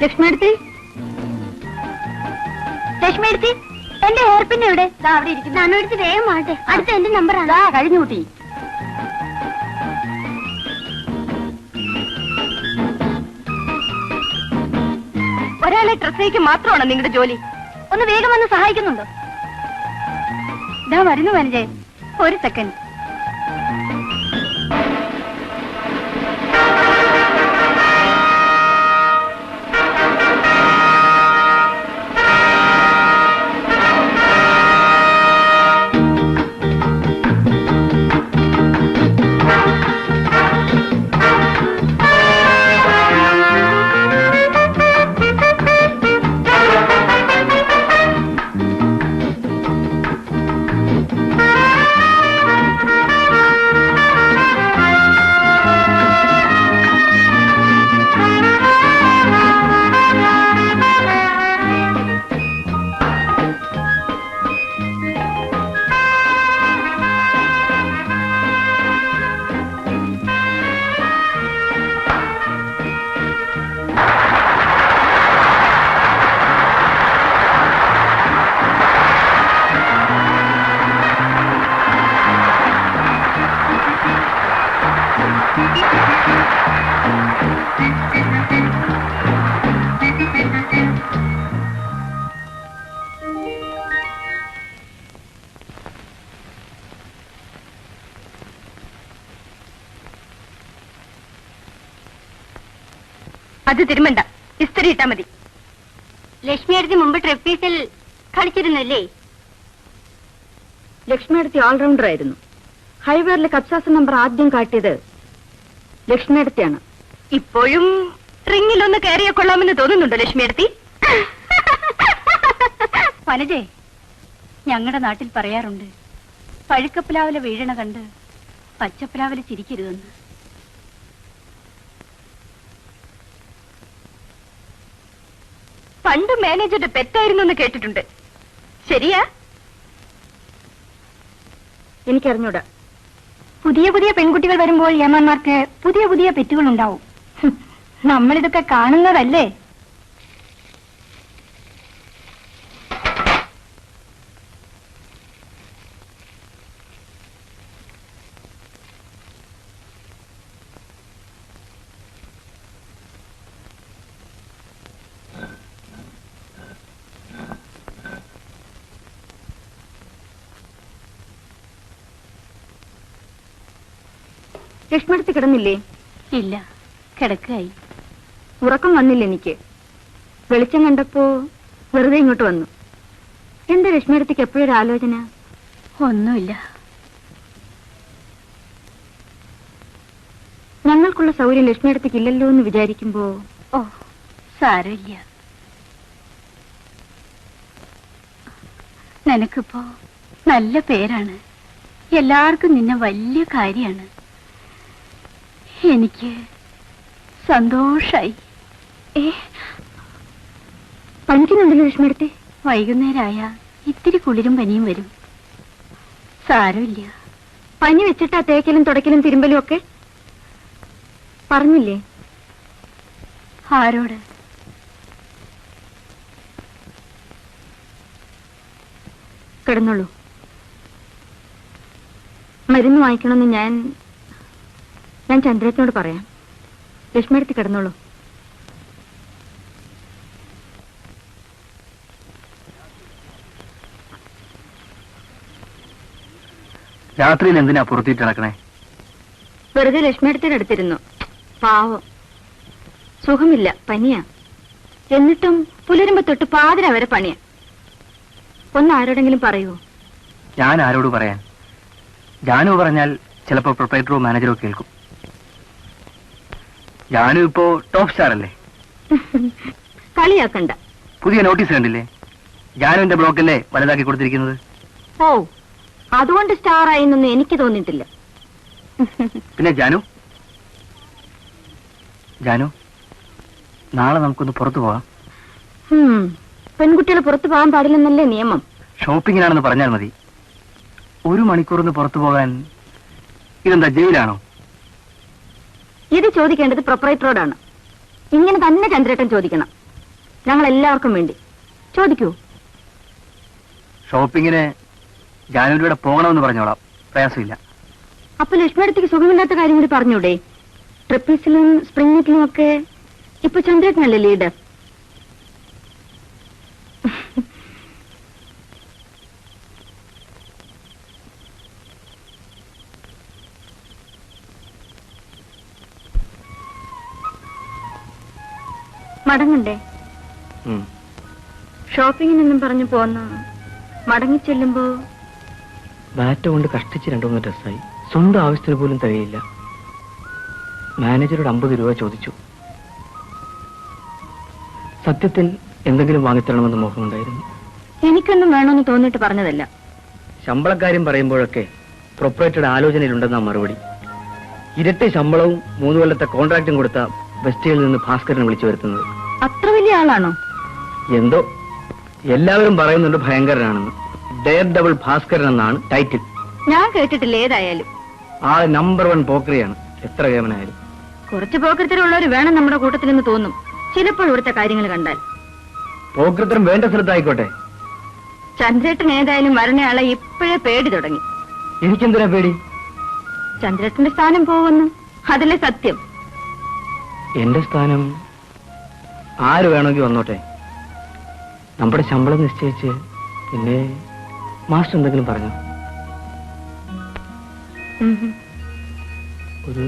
ലക്ഷ്മിയെടുത്തി, ലക്ഷ്മിയെടുത്തി, എന്റെ ഹെയർപിൻ എവിടെ? അവിടെ ഇരിക്കുന്നു. നാനോടുത്ത് വേഗം ആട്ടെ, അടുത്ത എന്റെ നമ്പറാണ്. കഴിഞ്ഞു കൂട്ടി. ഒരാളെ ഡ്രസ്സേക്ക് മാത്രമാണോ നിങ്ങളുടെ ജോലി? ഒന്ന് വേഗം വന്ന് സഹായിക്കുന്നുണ്ടോ? ഇതാ വരുന്നു വനജേ, ഒരു സെക്കൻഡ്. അത് തിരുമണ്ട, ഇസ്തിരി ഇട്ടാ മതി. ലക്ഷ്മിയെടുത്തി മുമ്പ് ട്രെപ്പീസിൽ കളിച്ചിരുന്നല്ലേ? ലക്ഷ്മിയെടുത്തി ഓൾറൗണ്ടർ ആയിരുന്നു. ഹൈവേറിലെ കപ്സാസ് നമ്പർ ആദ്യം കാട്ടിയത് ലക്ഷ്മിയെടുത്തിയാണ്. ഇപ്പോഴും റിങ്ങിലൊന്ന് കയറിയ കൊള്ളാമെന്ന് തോന്നുന്നുണ്ടോ ലക്ഷ്മിയെടുത്തി? വനജേ, ഞങ്ങളുടെ നാട്ടിൽ പറയാറുണ്ട്, പഴുക്കപ്പിലാവിലെ വീഴണ കണ്ട് പച്ചപ്പിലാവിലെ ചിരിക്കരുതെന്ന്. പണ്ട് മാനേജറുടെ പെറ്റായിരുന്നു എന്ന് കേട്ടിട്ടുണ്ട്. ശരിയാ? എനിക്കറിഞ്ഞൂടാ. പുതിയ പുതിയ പെൺകുട്ടികൾ വരുമ്പോൾ യമാന്മാർക്ക് പുതിയ പുതിയ പെറ്റുകൾ ഉണ്ടാവും. നമ്മളിതൊക്കെ കാണുന്നതല്ലേ? ലക്ഷ്മിയെടുത്ത് കിടന്നില്ലേ? ഇല്ല, കിടക്കായി. ഉറക്കം വന്നില്ല എനിക്ക്. വെളിച്ചം കണ്ടപ്പോ വെറുതെ ഇങ്ങോട്ട് വന്നു. എന്താ ലക്ഷ്മിയെടുത്തേക്ക് എപ്പോഴൊരു ആലോചന? ഒന്നുമില്ല. ഞങ്ങൾക്കുള്ള സൗകര്യം ലക്ഷ്മിയെടുത്തേക്ക് ഇല്ലല്ലോ എന്ന് വിചാരിക്കുമ്പോ ഓ സാരമില്ല. നിനക്കിപ്പോ നല്ല പേരാണ്. എല്ലാവർക്കും നിന്നെ വലിയ കാര്യമാണ്. എനിക്ക് സന്തോഷായി. പനിക്കുന്നുണ്ടല്ലോ ലക്ഷ്മിയെടുത്തെ? വൈകുന്നേരമായ ഇത്തിരി കുളിരും പനിയും വരും. സാരമില്ല. പനി വെച്ചിട്ടാ തേക്കലും തുടക്കലും തിരുമ്പലും ഒക്കെ? പറഞ്ഞില്ലേ? ആരോട്? കിടന്നുള്ളൂ. മരുന്ന് വാങ്ങിക്കണമെന്ന് ഞാൻ ചന്ദ്രേട്ടനോട് പറയാം. ലക്ഷ്മിയെടുത്ത് കിടന്നോളൂ. രാത്രിയിൽ എന്തിനാ പുറത്തിട്ട് നടക്കണേ? വെറുതെ ലക്ഷ്മിയെടുത്തിട്ട് എടുത്തിരുന്നു. പാവം, സുഖമില്ല, പനിയാ. എന്നിട്ടും പുലരുമ്പോ തൊട്ട് പാതിര വരെ പണിയാ. ഒന്ന് ആരോടെങ്കിലും പറയൂ. ഞാൻ ആരോട് പറയാൻ? ജാനു പറഞ്ഞാൽ ചിലപ്പോ പ്രൊപ്പറേറ്ററോ മാനേജറോ കേൾക്കും. ജാനു ഇപ്പോ ടോപ്പ് സ്റ്റാർ അല്ലേ? കളിയാക്കണ്ട. പുതിയ നോട്ടീസ് കണ്ടില്ലേ? ജാനുവിന്റെ ബ്ലോക്കല്ലേ വലുതാക്കി കൊടുത്തിരിക്കുന്നത്. ഓ, അതുകൊണ്ട് സ്റ്റാർ ആയെന്നൊന്നും എനിക്ക് തോന്നിയിട്ടില്ല. പിന്നെ ജാനു നാളെ നമുക്കൊന്ന് പുറത്തു പോവാം. പെൺകുട്ടികൾ പുറത്തു പോകാൻ പാടില്ലെന്നല്ലേ നിയമം? ഷോപ്പിങ്ങിനാണെന്ന് പറഞ്ഞാൽ മതി. 1 മണിക്കൂറിന് പുറത്തു പോകാൻ ഇതെന്താ ജയിലാണോ? ഇത് ചോദിക്കേണ്ടത് പ്രൊപ്പറേറ്ററോടാണ്. ഇങ്ങനെ തന്നെ ചന്ദ്രേട്ടൻ ചോദിക്കണം. ഞങ്ങൾ എല്ലാവർക്കും വേണ്ടി. ചോദിക്കൂ. ഷോപ്പിങ്ങിന് ജാനുവിലൂടെ പോകണമെന്ന് പറഞ്ഞോളാം, പ്രയാസമില്ല. അപ്പൊ ലക്ഷ്മിയടുത്തേക്ക് സുഖമില്ലാത്ത കാര്യം കൂടി പറഞ്ഞൂടെ? ട്രിപ്പീസിലും സ്പ്രിംഗ് മീറ്റിലും ഒക്കെ ഇപ്പൊ ചന്ദ്രേട്ടനല്ലേ ലീഡർ? മടങ്ങണ്ടേ? ഷോപ്പിങ്ങിനെന്നും പറഞ്ഞു പോന്ന മടങ്ങി ചെല്ലുമ്പോ ബാറ്റ കൊണ്ട് കഷ്ടിച്ച് 2-3 ഡ്രസ്സായി. സ്വന്തം ആവശ്യത്തിന് പോലും തികയില്ല. മാനേജരോട് 50 രൂപ ചോദിച്ചു. സത്യത്തിൽ എന്തെങ്കിലും വാങ്ങിത്തരണമെന്ന് മോഹമുണ്ടായിരുന്നു. എനിക്കൊന്നും വേണമെന്ന് തോന്നിയിട്ട് പറഞ്ഞതല്ല. ശമ്പളക്കാര്യം പറയുമ്പോഴൊക്കെ പ്രൊപ്പറേറ്ററുടെ ആലോചനയിലുണ്ടെന്നാ മറുപടി. ഇരട്ടി ശമ്പളവും 3 കൊല്ലത്തെ കോൺട്രാക്റ്റും കൊടുത്ത വെസ്റ്റിയിൽ നിന്ന് ഭാസ്കരനെ വിളിച്ചു വരുത്തുന്നത്. അത്ര വലിയ ആളാണോ? എന്തോ എല്ലാവരും പറയുന്നുണ്ട് ഭയങ്കരനാണെന്ന്. ഡെയർ ഡബിൾ ഭാസ്കരൻ എന്നാണ് ടൈറ്റിൽ. ഞാൻ കേട്ടിട്ടില്ല. ഏതായാലും ആ നമ്പർ 1 പോക്കറിയാണ്, എത്ര കേമനായാലും. കുറച്ച് പോക്കരത്തിലുള്ളവർ വേണം നമ്മുടെ കൂട്ടത്തിലെന്ന് തോന്നും ചിലപ്പോൾ ഇവിടുത്തെ കാര്യങ്ങൾ കണ്ടാൽ. പോക്കരത്തരം വേണ്ട സ്ഥലത്തായിക്കോട്ടെ. ചന്ദ്രേട്ടൻ ഏതായാലും വരണയാളെ ഇപ്പോഴേ പേടി തുടങ്ങി. എനിക്കെന്തിനാ പേടി? ചന്ദ്രേട്ടന്റെ സ്ഥാനം പോകുന്നു, അതല്ലേ സത്യം. എന്റെ സ്ഥാനം ആര് വേണമെങ്കിൽ വന്നോട്ടെ. നമ്മുടെ ശമ്പളം നിശ്ചയിച്ച് പിന്നെ മാസ്റ്റർ എന്തെങ്കിലും പറഞ്ഞു. ഒരു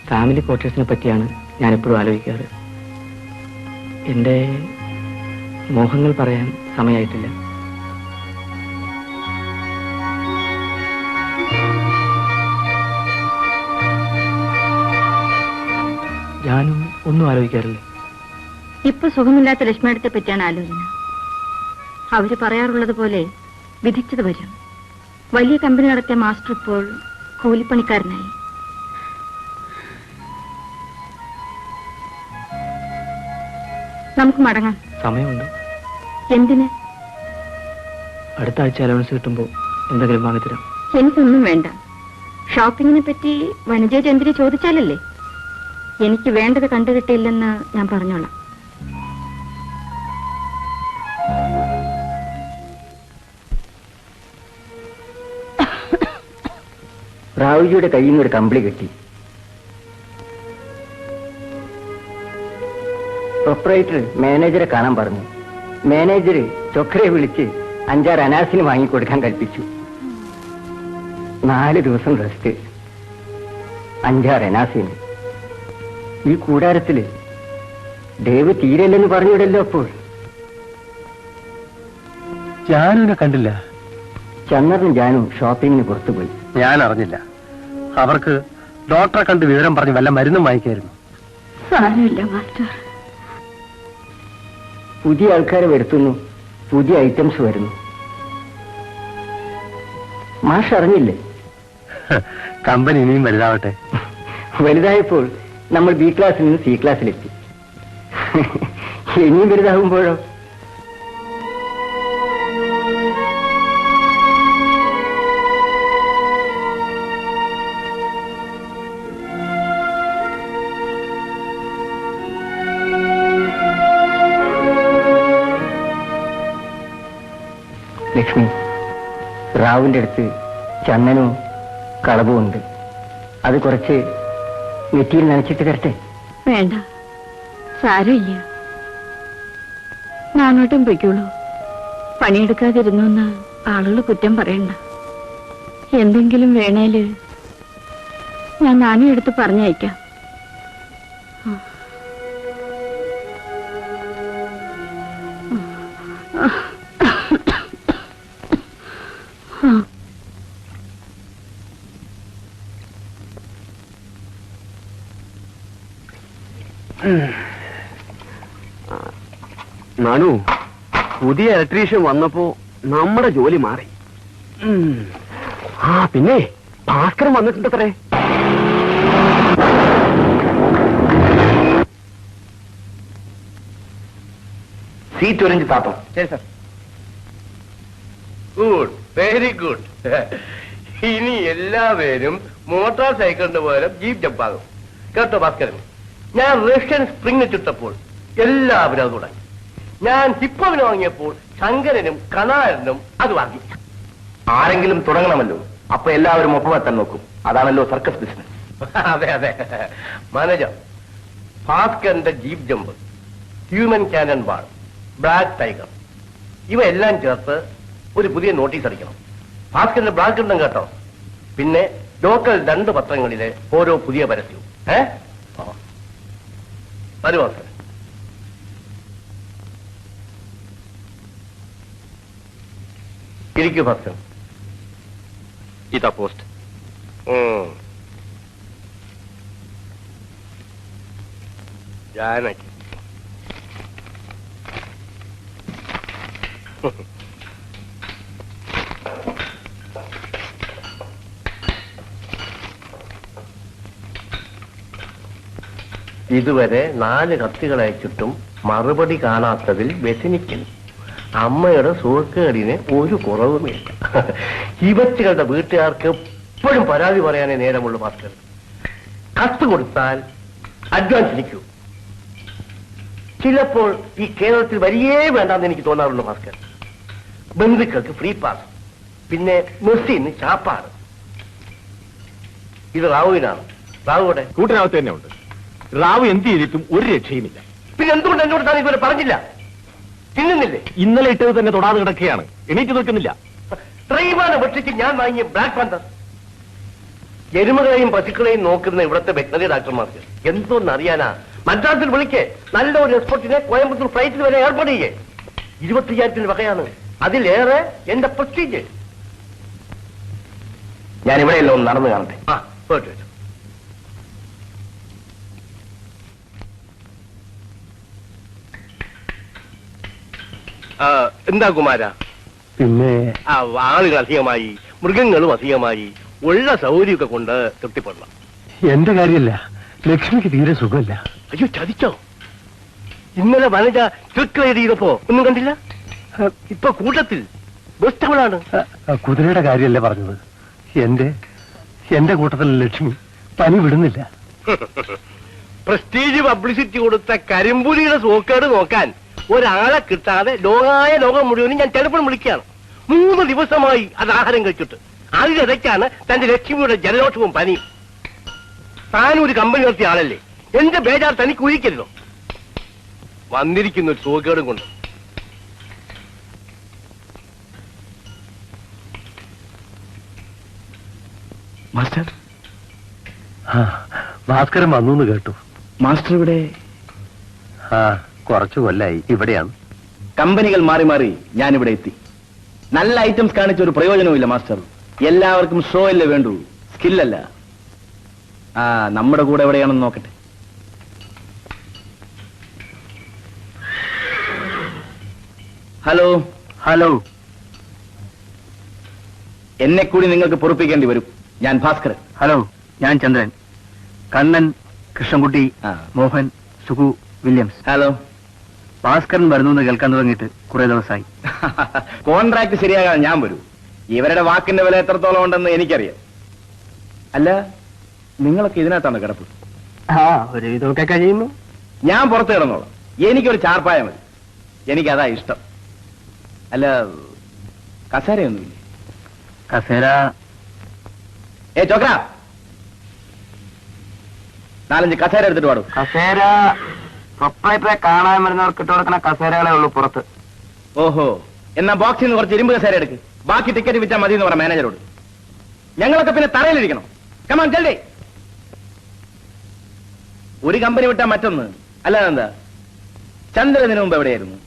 ഫാമിലി ക്വാർട്ടേഴ്സിനെ പറ്റിയാണ് ഞാൻ എപ്പോഴും ആലോചിക്കാറ്. എന്റെ മോഹങ്ങൾ പറയാൻ സമയമായിട്ടില്ല. ഞാനും ഒന്നും ആലോചിക്കാറില്ല. ഇപ്പൊ സുഖമില്ലാത്ത ലക്ഷ്മിയടുത്തെ പറ്റിയാണ് ആലോചന. അവര് പറയാറുള്ളത് പോലെ വിധിച്ചത് വരും. വലിയ കമ്പനി നടത്തിയ മാസ്റ്റർ ഇപ്പോൾ കൂലിപ്പണിക്കാരനായി. നമുക്ക് മടങ്ങാം. സമയമുണ്ട്. എന്തിന്? അടുത്ത ആഴ്ച അലവൻസ് കിട്ടുമ്പോ എന്തെങ്കിലും വാങ്ങിത്തരാം. എനിക്കൊന്നും വേണ്ട. ഷോപ്പിങ്ങിനെ പറ്റി വനജ ചന്ദ്രി ചോദിച്ചാലല്ലേ. എനിക്ക് വേണ്ടത് കണ്ടുകിട്ടില്ലെന്ന് ഞാൻ പറഞ്ഞോളാം. റാവുജിയുടെ കയ്യിൽ നിന്ന് ഒരു കമ്പിളി കിട്ടി. പ്രൊപ്പറേറ്റർ മാനേജറെ കാണാൻ പറഞ്ഞു. മാനേജർ ചൊക്കരെ വിളിച്ച് 5-6 അനാസിന് വാങ്ങിക്കൊടുക്കാൻ കൽപ്പിച്ചു. 4 ദിവസം റെസ്റ്റ്, 5-6 അനാസിന്. ഈ കൂടാരത്തില് ദേവ് തീരല്ലെന്ന് പറഞ്ഞിടല്ലോ. അപ്പോൾ ജാനുവിനെ കണ്ടില്ല. ചന്ദ്രനും ജാനും ഷോപ്പിങ്ങിന് പുറത്തുപോയി. ഞാൻ അറിഞ്ഞില്ല. അവർക്ക് ഡോക്ടറെ കണ്ട് വിവരം പറഞ്ഞ് വല്ല മരുന്നും വാങ്ങിക്കായിരുന്നു. സാരമില്ല മാസ്റ്റർ. പുതിയ ആൾക്കാരെ വരുത്തുന്നു, പുതിയ ഐറ്റംസ് വരുന്നു. മാഷ് അറിഞ്ഞില്ലേ? കമ്പനി ഇനിയും വലുതാവട്ടെ. വലുതായപ്പോൾ നമ്മൾ ബി ക്ലാസ്സിൽ നിന്ന് സി ക്ലാസ്സിലെത്തി. ഇനിയും വലുതാകുമ്പോഴോ? ലക്ഷ്മി, റാവുവിന്റെ അടുത്ത് ചന്ദനവും കളവും ഉണ്ട്. അത് കുറച്ച് നെറ്റിയിൽ നനച്ചിട്ട് തരട്ടെ? വേണ്ട, സാരമില്ല. നാനോട്ടും പൊയ്ക്കോളൂ. പണിയെടുക്കാതിരുന്നു എന്ന് ആളുകൾ കുറ്റം പറയണ്ട. എന്തെങ്കിലും വേണേല് ഞാൻ നാനും എടുത്ത് പറഞ്ഞയക്കാം. നാനു, പുതിയ ഇലക്ട്രീഷ്യൻ വന്നപ്പോ നമ്മുടെ ജോലി മാറി. ആ പിന്നെ ഭാസ്കരൻ വന്നിട്ടുണ്ടത്രേ. സീറ്റ് ഒരഞ്ച് താത്തം. ശരി സാർ. Good, very good. ഇനി എല്ലാവരും മോട്ടോർ സൈക്കിളിന്റെ പകരം ജീപ്പ് ജമ്പാകും കേട്ടോ ഭാസ്കരൻ. ഞാൻ റഷ്യൻ സ്പ്രിംഗ് ചുട്ടപ്പോൾ എല്ലാവരും അത് തുടങ്ങി. ഞാൻ ഹിപ്പവിന് വാങ്ങിയപ്പോൾ ശങ്കരനും കണാരനും അത് വാങ്ങി. ആരെങ്കിലും തുടങ്ങണമല്ലോ, അപ്പൊ എല്ലാവരും ഒപ്പമെത്താൻ നോക്കും. അതാണല്ലോ സർക്കസ് ബിസിനസ്. അതെ അതെ. മാനേജർ, ഭാസ്കറിന്റെ jeep jump, human cannon ball, black tiger, ഇവയെല്ലാം ചേർത്ത് ഒരു പുതിയ നോട്ടീസ് അടിക്കണം. ഭാസ്കറിന്റെ ബ്ലാക്ക് ഉണ്ടും കേട്ടോ. പിന്നെ ലോക്കൽ 2 പത്രങ്ങളിലെ ഓരോ പുതിയ പരസ്യവും. വരൂ ഭാസ്കർ. ഇരിക്കൂ ഭാസ്കർ. ഇതാ പോസ്റ്റ്. ജാനകി. ഇതുവരെ 4 കത്തുകൾ അയച്ചിട്ടും മറുപടി കാണാത്തതിൽ വ്യസനിക്കുന്നു. അമ്മയുടെ സുഖക്കേടിന് ഒരു കുറവുമില്ല. ഇവറ്റുകളുടെ വീട്ടുകാർക്ക് എപ്പോഴും പരാതി പറയാനേ നേരമുള്ളൂ ഭാസ്കർ. കത്ത് കൊടുത്താൽ അഡ്വാൻസ് ഇരിക്കൂ. ചിലപ്പോൾ ഈ കേരളത്തിൽ വരിയേ വേണ്ടെന്ന് എനിക്ക് തോന്നാറുള്ളൂ ഭാസ്കർ. ബന്ധുക്കൾക്ക് ഫ്രീ പാസ്, പിന്നെ മെസ്സിന് ചാപ്പാട്. ഇത് റാവുവിനാണ്. റാവുവിടെ കൂട്ടിനകത്ത് തന്നെ ഉണ്ട്. റാവു എന്ത് ചെയ്തിട്ടും ഒരു രക്ഷയുമില്ല. പിന്നെ എന്തുകൊണ്ട് എന്നോട് താൻ ഇതുവരെ പറഞ്ഞില്ല? തിന്നുന്നില്ലേ? ഇന്നലെ ഇട്ടത് തന്നെ തൊടാതെ കിടക്കുകയാണ്, എണീറ്റ് നിൽക്കുന്നില്ല. ത്രീമാന ഭക്ഷിച്ച് ഞാൻ വാങ്ങിയ ബ്ലാക്ക് പാന്തർ. എരുമകളെയും പശുക്കളെയും നോക്കുന്ന ഇവിടുത്തെ വെറ്റനറി ഡോക്ടർമാർക്ക് എന്തോന്നറിയാനാ? മദ്രാസിൽ വിളിക്കേ, നല്ല ഒരു എക്സ്പോർട്ടിനെ കോയമ്പത്തൂർ ഫ്ലൈറ്റിൽ വരെ ഏർപ്പാട് ചെയ്യേ. 25,000 വകയാണ്. അതിലേറെ എന്റെ പ്രസ്റ്റീജ്. ഞാൻ ഇവിടെയല്ലോ ഒന്ന് നടന്നു കാണട്ടെ. പോയിട്ട് എന്താ കുമാര? പിന്നെ ആളുകൾ അധികമായി, മൃഗങ്ങളും അധികമായി, ഉള്ള സൗകര്യമൊക്കെ കൊണ്ട് തൃപ്തിപ്പെടണം. എന്റെ കാര്യമല്ല, ലക്ഷ്മിക്ക് തീരെ സുഖമില്ല. അയ്യോ, ചതിച്ചോ? ഇന്നലെ വനജ ട്രിക്ക് റൈഡ് ചെയ്തപ്പോ ഒന്നും കണ്ടില്ല? ഇപ്പൊ കൂട്ടത്തിൽ ബെസ്റ്റവളാണ്. കുതിരയുടെ കാര്യമല്ലേ പറഞ്ഞത്. എന്റെ കൂട്ടത്തിൽ ലക്ഷ്മി പനി വിടുന്നില്ല. പ്രസ്റ്റീജ് പബ്ലിസിറ്റി കൊടുത്ത കരിമ്പുലിയുടെ സോക്കേട് നോക്കാൻ ഒരാളെ കിട്ടാതെ ലോകം മുഴുവനും ഞാൻ ടെലിഫോൺ വിളിക്കുകയാണ്. 3 ദിവസമായി അത് ആഹാരം കഴിച്ചിട്ട്. അതിനിടയ്ക്കാണ് തന്റെ ലക്ഷ്മിയുടെ ജലദോഷവും പനിയും. താനൊരു കമ്പനി നടത്തിയ ആളല്ലേ, എന്റെ ബേജാർ തനിക്ക് ഒഴിക്കരുതോ? വന്നിരിക്കുന്ന ഒരു സോക്കേടും കൊണ്ട്. മാസ്റ്റർ, ഭാസ്കരൻ വന്നു കേട്ടു. മാസ്റ്റർ ഇവിടെ? കുറച്ചു കൊല്ലായി ഇവിടെയാണ്. കമ്പനികൾ മാറി മാറി ഞാനിവിടെ എത്തി. നല്ല ഐറ്റംസ് കാണിച്ച ഒരു പ്രയോജനവുമില്ല മാസ്റ്റർ. എല്ലാവർക്കും ഷോ അല്ലേ വേണ്ടൂ, സ്കില്ലല്ല. നമ്മുടെ കൂടെ എവിടെയാണെന്ന് നോക്കട്ടെ. ഹലോ ഹലോ, എന്നെ കൂടി നിങ്ങൾക്ക് പൊറുപ്പിക്കേണ്ടി വരും. ഞാൻ ഭാസ്കരൻ. ഹലോ, ഞാൻ ചന്ദ്രൻ. കണ്ണൻ, കൃഷ്ണൻകുട്ടി, മോഹൻ, സുഖു, വില്യംസ്. ഹലോ. ഭാസ്കരൻ വരുന്നു എന്ന് കേൾക്കാൻ തുടങ്ങിയിട്ട് കുറെ ദിവസമായി. കോൺട്രാക്ട് ശരിയാകാൻ ഞാൻ വരൂ. ഇവരുടെ വാക്കിന്റെ വില എത്രത്തോളം ഉണ്ടെന്ന് എനിക്കറിയാം. അല്ല, നിങ്ങളൊക്കെ ഇതിനകത്താണ് കിടപ്പ്? ഒരു ഇതൊക്കെ കഴിയുന്നു. ഞാൻ പുറത്ത് കിടന്നോളാം. എനിക്കൊരു ചാർപ്പായ മതി. എനിക്കതാ ഇഷ്ടം. അല്ല, കസേരയൊന്നുമില്ലേ? കസേര? ചോക്ര, 4-5 കസേര എടുത്തിട്ട് പാടും. കസേര പ്രൊപ്പറേറ്ററെ കാണാൻ വരുന്നവർക്ക് ഇട്ട് കൊടുക്കുന്ന കസേരകളെ ഉള്ളൂ പുറത്ത്. ഓഹോ, എന്നാ ബോക്സിൽ നിന്ന് കുറച്ച് ഇരുമ്പ് കസേര എടുക്ക്. ബാക്കി ടിക്കറ്റ് വിറ്റാൽ മതി എന്ന് പറ മാനേജരോട്. ഞങ്ങളൊക്കെ പിന്നെ തറയിലിരിക്കണം. കമാൻ ജൽദി. ഒരു കമ്പനി വിട്ടാ മറ്റൊന്ന്. അല്ലാതെന്താ? ചന്ദ്രന് മുമ്പ് എവിടെയായിരുന്നു?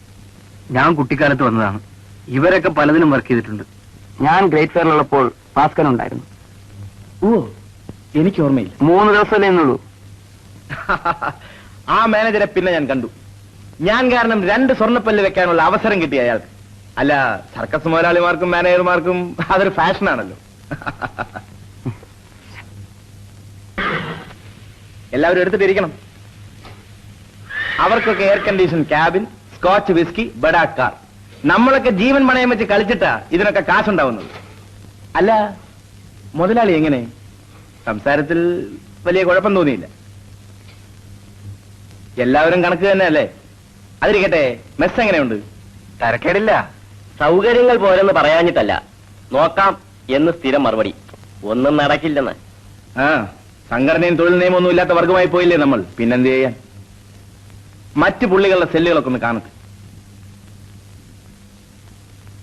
ഞാൻ കുട്ടിക്കാലത്ത് വന്നതാണ്. ഇവരൊക്കെ പലതിനും വർക്ക് ചെയ്തിട്ടുണ്ട്. ഞാൻ ഗ്രേറ്റ് ഫെയറിലുള്ളപ്പോൾ ഭാസ്കരൻ ഉണ്ടായിരുന്നു. ഓ, എനിക്ക് ഓർമ്മയില്ല. 3 ദിവസമല്ലേ എന്നുള്ളൂ. ആ മാനേജരെ പിന്നെ ഞാൻ കണ്ടു. ഞാൻ കാരണം 2 സ്വർണ്ണപ്പല്ല് വെക്കാനുള്ള അവസരം കിട്ടി അയാൾക്ക്. അല്ല, സർക്കസ് മുതലാളിമാർക്കും മാനേജർമാർക്കും അതൊരു ഫാഷനാണല്ലോ. എല്ലാവരും എടുത്തിട്ടിരിക്കണം. അവർക്കൊക്കെ air condition cabin, scotch whisky, ബഡാ കാർ. നമ്മളൊക്കെ ജീവൻ പണയം വെച്ച് കളിച്ചിട്ടാ ഇതിനൊക്കെ കാശുണ്ടാവുന്നത്. അല്ല, മുതലാളി എങ്ങനെ? സംസാരത്തിൽ വലിയ കുഴപ്പം തോന്നിയില്ല. എല്ലാവരും കണക്ക് തന്നെ അല്ലേ? അതിരിക്കട്ടെ, മെസ് എങ്ങനെയുണ്ട്? തരക്കേടില്ല. സൗകര്യങ്ങൾ പോരെന്ന് പറയാഞ്ഞിട്ടല്ല, നോക്കാം എന്ന് സ്ഥിരം മറുപടി. ഒന്നും നടക്കില്ലെന്ന്. ആ, സംഘടനയും തൊഴിൽ നിയമമൊന്നും ഇല്ലാത്ത വർഗമായി പോയില്ലേ നമ്മൾ, പിന്നെന്ത് ചെയ്യാൻ? മറ്റു പുള്ളികളുടെ സെല്ലുകളൊക്കെ ഒന്ന് കാണട്ടെ.